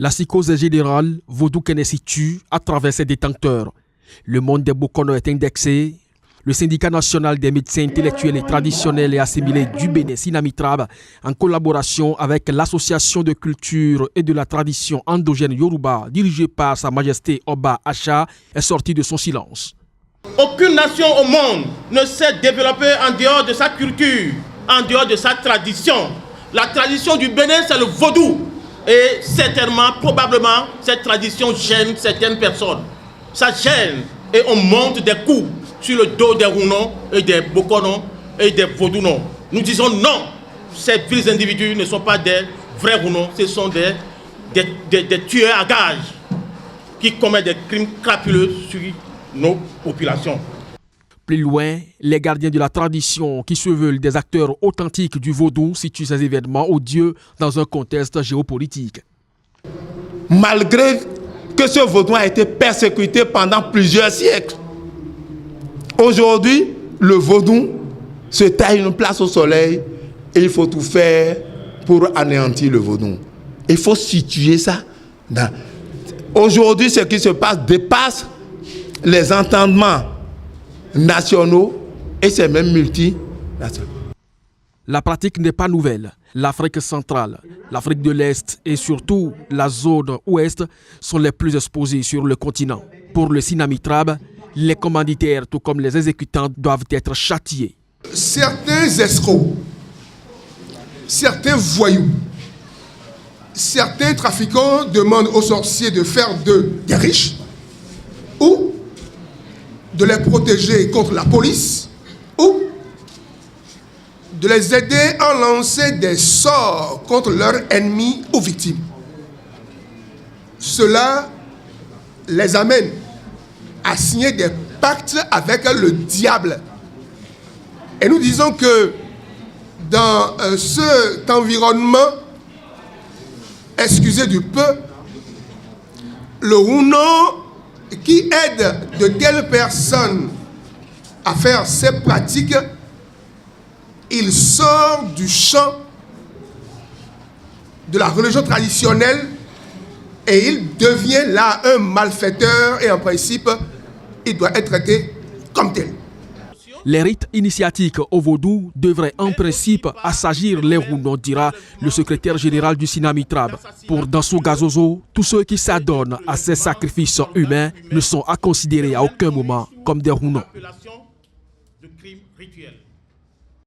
La psychose est générale, Vodou Kenesi tue à travers ses détenteurs. Le monde des Bokono est indexé. Le syndicat national des médecins intellectuels et traditionnels et assimilés du Bénin, Sinamitrab, en collaboration avec l'association de culture et de la tradition endogène Yoruba, dirigée par Sa Majesté Oba Acha, est sorti de son silence. Aucune nation au monde ne s'est développée en dehors de sa culture, en dehors de sa tradition. La tradition du Bénin, c'est le vaudou. Et certainement, probablement, cette tradition gêne certaines personnes. Ça gêne et on monte des coups sur le dos des Rounon et des Bokono et des Vaudounon. Nous disons non, ces vils individus ne sont pas des vrais Rounon, ce sont des tueurs à gages qui commettent des crimes crapuleux sur nos populations. Plus loin, les gardiens de la tradition qui se veulent des acteurs authentiques du vaudou situent ces événements odieux dans un contexte géopolitique. Malgré que ce vaudou a été persécuté pendant plusieurs siècles, aujourd'hui, le vaudou se taille une place au soleil et il faut tout faire pour anéantir le vaudou. Il faut situer ça. Aujourd'hui, ce qui se passe dépasse les entendements nationaux et c'est même multinational. La pratique n'est pas nouvelle. L'Afrique centrale, l'Afrique de l'Est et surtout la zone ouest sont les plus exposées sur le continent. Pour le Sinamitrab, les commanditaires, tout comme les exécutants, doivent être châtiés. Certains escrocs, certains voyous, certains trafiquants demandent aux sorciers de faire d'eux des riches ou de les protéger contre la police ou de les aider à lancer des sorts contre leurs ennemis ou victimes. Cela les amène à signer des pactes avec le diable. Et nous disons que dans cet environnement, excusez du peu, le Rounon qui aide de telles personnes à faire ces pratiques, il sort du champ de la religion traditionnelle et il devient là un malfaiteur et en principe, il doit être traité comme tel. Les rites initiatiques au vaudou devraient en principe assagir les Rounon, dira le secrétaire général du Sinamitrab. Pour Dansou Gazozo, tous ceux qui s'adonnent à ces sacrifices humains ne sont à considérer à aucun moment comme des Rounon.